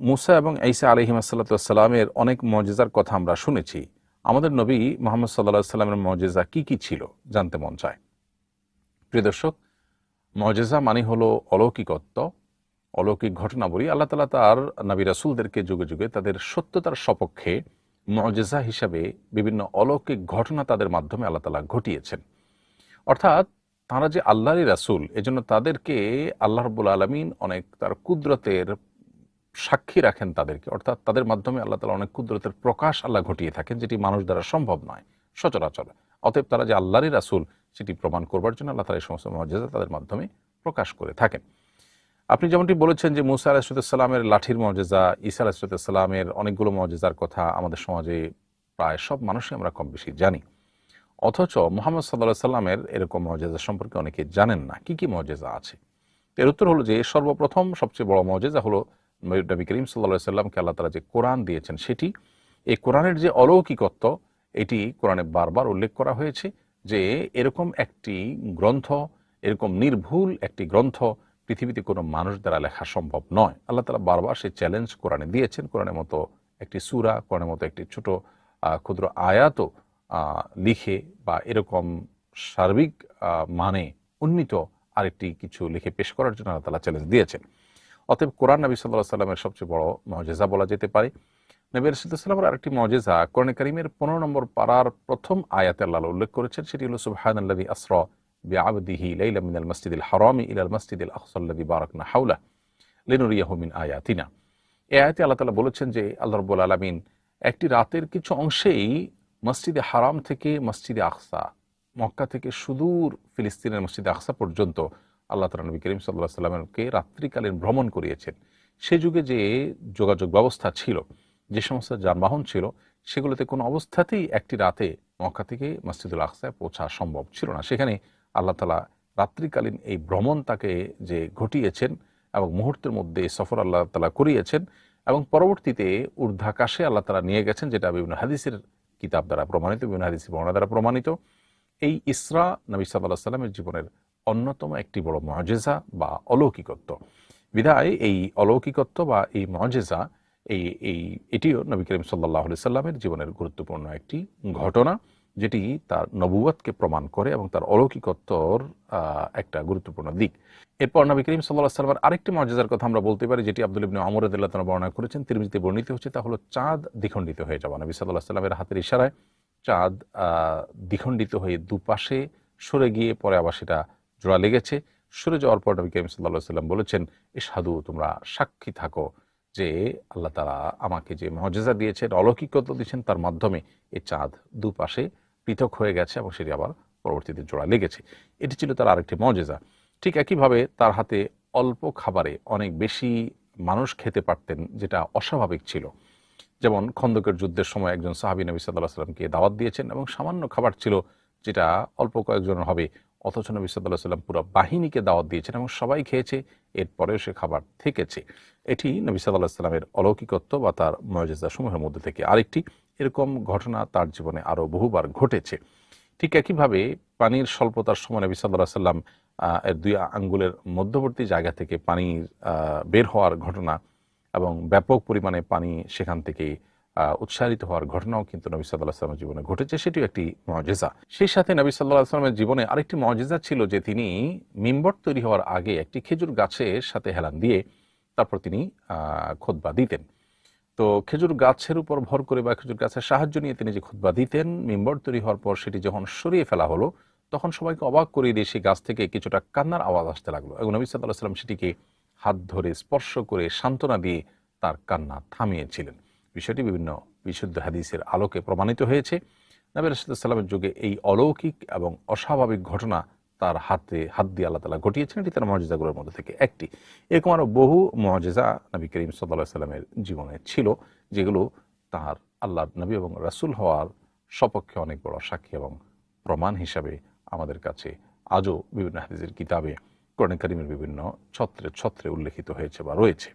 মুসা এবং ঈসা আলাইহিসসালামের অনেক মুজিজার কথা আমরা শুনেছি। আমাদের নবী মুহাম্মদ সাল্লাল্লাহু আলাইহি সাল্লামের মুজিজা কি কি ছিল জানতে মন চায়। প্রিয় দর্শক, মুজিজা মানে হলো অলৌকিকত্ব, অলৌকিক ঘটনাবলী। আল্লাহ তাআলা তার নবী রাসূলদেরকে যুগে যুগে তাদের সত্যতার সপক্ষে মুজিজা হিসাবে বিভিন্ন অলৌকিক ঘটনা তাদের মাধ্যমে আল্লাহ তাআলা ঘটিয়েছেন। অর্থাৎ তারা যে আল্লাহরই রাসূল, এজন্য তাদেরকে আল্লাহ রাব্বুল আলামিন অনেক তার কুদরতের সাক্ষী রাখেন তাদেরকে। অর্থাৎ তাদের মাধ্যমে আল্লাহ তাআলা অনেক কুদরতের প্রকাশ আল্লাহ ঘটিয়ে থাকেন, যেটি মানুষ দ্বারা সম্ভব নয় সচরাচর। অতএব তারা যে আল্লাহরই রাসূল সেটি প্রমাণ করবার জন্য আল্লাহ তাআলা এই সমস্ত মুজিজা তাদের মাধ্যমে প্রকাশ করে থাকেন। আপনি যেমনটি বলেছেন যে মুসা আলাইহিস সালামের লাঠির মুজিজা, ঈসা আলাইহিস সালামের অনেকগুলো মুজিজার কথা আমাদের সমাজে প্রায় সব মানুষই আমরা কম বেশি জানি। অথচ মুহাম্মদ সাল্লাল্লাহু আলাইহি সাল্লামের এরকম মুজিজা সম্পর্কে অনেকে জানেন না কি কি মুজিজা আছে। এর উত্তর হলো যে সর্বপ্রথম সবচেয়ে বড় মুজিজা হলো নবী করিম সাল্লাল্লাহু আলাইহি সাল্লামকে আল্লাহ তাআলা যে কোরআন দিয়েছেন সেটি। এই কোরআনের যে অলৌকিকত্ব, এটি কোরআনে বারবার উল্লেখ করা হয়েছে যে এরকম একটি গ্রন্থ, এরকম নির্ভুল একটি গ্রন্থ পৃথিবীতে কোনো মানুষ দ্বারা লেখা সম্ভব নয়। আল্লাহ তাআলা বারবার সেই চ্যালেঞ্জ কোরআনে দিয়েছেন। কোরআনের মতো একটি সূরা, কোরআনের মতো একটি ছোট ক্ষুদ্র আয়াতও লিখে বা এরকম সার্বিক মানে উন্নীত আরেকটি কিছু লিখে পেশ করার জন্য আল্লাহ তাআলা চ্যালেঞ্জ দিয়েছেন। অতএব কোরআন নবী সাল্লাল্লাহু আলাইহি সাল্লামের সবচেয়ে বড় মুজিজা বলা যেতে পারে। নবী রাসূলুল্লাহ সাল্লাল্লাহু আলাইহি ওয়াসাল্লামের আরেকটি মুজিজা কোরআন কারীমের 15 নম্বর পারার প্রথম আয়াতে আল্লাহ উল্লেখ করেছেন, সেটি হলো সুবহানাল্লাযী আসরা বিআবদিহি লাইলাম মিনাল মাসজিদিল হারামি ইলাল মাসজিদিল আকসাল্লাযী বারাকনা হাওলাহু লিনুরিয়াহু মিন আয়াতিনা। এই আয়াতে আল্লাহ তাআলা বলেছেন যে আল্লাহ রাব্বুল আলামিন একটি রাতের কিছু অংশেই মসজিদে হারাম থেকে মসজিদে আকসা, মক্কা থেকে সুদূর ফিলিস্তিনের মসজিদে আকসা পর্যন্ত আল্লাহ তাআলা নবী করিম সাল্লাল্লাহু আলাইহি সাল্লামকে রাত্রিকালীন ভ্রমণ করিয়েছেন। সে যুগে যে যোগাযোগ ব্যবস্থা ছিল, যে সমস্ত যানবাহন ছিল, সেগুলোতে কোনো অবস্থাতেই একটি রাতে মক্কা থেকে মসজিদুল আকসায় পৌঁছা সম্ভব ছিল না। সেখানে আল্লাহ তাআলা রাত্রিকালীন এই ভ্রমণ তাকে যে ঘটিয়েছেন এবং মুহূর্তের মধ্যে সফর আল্লাহ তাআলা করিয়েছেন এবং পরবর্তীতে ঊর্ধ্বাকাশে আল্লাহ তাআলা নিয়ে গেছেন, যেটা বিভিন্ন হাদিসের কিতাব দ্বারা প্রমাণিত, বিভিন্ন হাদিসের বর্ণনা দ্বারা প্রমাণিত। এই ইসরা নবী সাল্লাল্লাহু আলাইহি সাল্লামের জীবনের অন্যতম একটি বড় মুজিজা বা অলৌকিকত্ব। বিধায় এই অলৌকিকত্ব বা এই মুজিজা এটিও নবী করিম সাল্লাল্লাহু আলাইহি সাল্লামের জীবনের গুরুত্বপূর্ণ একটি ঘটনা, যেটি তার নবুয়তকে প্রমাণ করে এবং তার অলৌকিকত্বর একটা গুরুত্বপূর্ণ দিক। এরপর নবী করিম সাল্লাল্লাহু আলাইহি সাল্লামের আরেকটি মুজিজার কথা আমরা বলতে পারি, যেটি আব্দুল্লাহ ইবনে ওমর রাদিয়াল্লাহু তাআলা বর্ণনা করেছেন, তিরমিজিতে বর্ণিত হচ্ছে। তা হলো চাঁদ দ্বিখণ্ডিত হয়ে যাওয়া। নবী সাল্লাল্লাহু আলাইহি সাল্লামের হাতের ইশারায় চাঁদ দ্বিখণ্ডিত হয়ে দুপাশে সরে গিয়ে পরে আবার সেটা জোড়া লেগেছে। সরে যাওয়ার পর নবী করিম সাল্লাল্লাহু আলাইহি সাল্লাম বলেছেন, ইশহাদু, তোমরা সাক্ষী থাকো যে আল্লাহ তাআলা আমাকে যে মুজিজা দিয়েছেন, অলৌকিকত্ব দিয়েছেন, তার মাধ্যমে এই চাঁদ দুপাশে পৃথক হয়ে গেছে এবং সেটি আবার পরবর্তীতে জোড়া লেগেছে। এটি ছিল তার আরেকটি মুজিজা। ঠিক একইভাবে তার হাতে অল্প খাবারে অনেক বেশি মানুষ খেতে পারতেন, যেটা অস্বাভাবিক ছিল। যেমন খন্দকের যুদ্ধের সময় একজন সাহাবী নবী সাল্লাল্লাহু আলাইহি সাল্লামকে দাওয়াত দিয়েছেন এবং সামান্য খাবার ছিল, যেটা অল্প কয়েকজনের হবে, অথচ নবী সাল্লাল্লাহু আলাইহি সাল্লাম পুরো বাহিনীকে দাওয়াত দিয়েছেন এবং সবাই খেয়েছে, এরপরেও সে খাবার থেকেছে। এটি নবী সাল্লাল্লাহু আলাইহি সাল্লামের অলৌকিকত্ব বা তার মুজিজা সমূহের মধ্যে থেকে আরেকটি। এরকম ঘটনা তার জীবনে আরও বহুবার ঘটেছে। ঠিক একইভাবে পানির স্বল্পতার সময় নবী সাল্লাল্লাহু আলাইহি সাল্লাম এর 2 আঙ্গুলের মধ্যবর্তী জায়গা থেকে পানির বের হওয়ার ঘটনা এবং ব্যাপক পরিমাণে পানি সেখান থেকে উৎসারিত হওয়ার ঘটনাও কিন্তু নবী সাল্লাল্লাহু আলাইহি সাল্লামের জীবনে ঘটেছে। সেটিও একটি মুজিজা। সেই সাথে নবী সাল্লাল্লাহু আলাইহি সাল্লামের জীবনে আরেকটি মুজিজা ছিল যে তিনি মিম্বর তৈরি হওয়ার আগে একটি খেজুর গাছের সাথে হেলান দিয়ে তারপর তিনি খুতবা দিতেন। তো খেজুর গাছের উপর ভর করে বা খেজুর গাছের সাহায্য নিয়ে তিনি যে খুতবা দিতেন, মিম্বর তৈরি হওয়ার পর সেটি যখন সরিয়ে ফেলা হলো, তখন সবাইকে অবাক করিয়ে দিয়ে সেই গাছ থেকে কিছুটা কান্নার আওয়াজ আসতে লাগলো এবং নবী সাল্লাল্লাহু আলাইহি সাল্লাম সেটিকে হাত ধরে স্পর্শ করে সান্ত্বনা দিয়ে তার কান্না থামিয়েছিলেন। বিষয়টি বিভিন্ন বিশুদ্ধ হাদিসের আলোকে প্রমাণিত হয়েছে। নবী রাসূলুল্লাহ সাল্লাল্লাহু আলাইহি ওয়াসাল্লামের যুগে এই অলৌকিক এবং অস্বাভাবিক ঘটনা তার হাত দিয়ে আল্লাহ তাআলা ঘটিয়েছেন। এটি তার মুজিজাগুলোর মধ্যে থেকে একটি। এরকম আরও বহু মুজিজা নবী করিম সাল্লাল্লাহু আলাইহি ওয়াসাল্লামের জীবনে ছিল, যেগুলো তার আল্লাহর নবী এবং রাসূল হওয়ার সপক্ষে অনেক বড় সাক্ষী এবং প্রমাণ হিসাবে আমাদের কাছে আজও বিভিন্ন হাদিসের কিতাবে কোরআন কারীমের বিভিন্ন ছত্রে ছত্রে উল্লেখিত হয়েছে বা রয়েছে।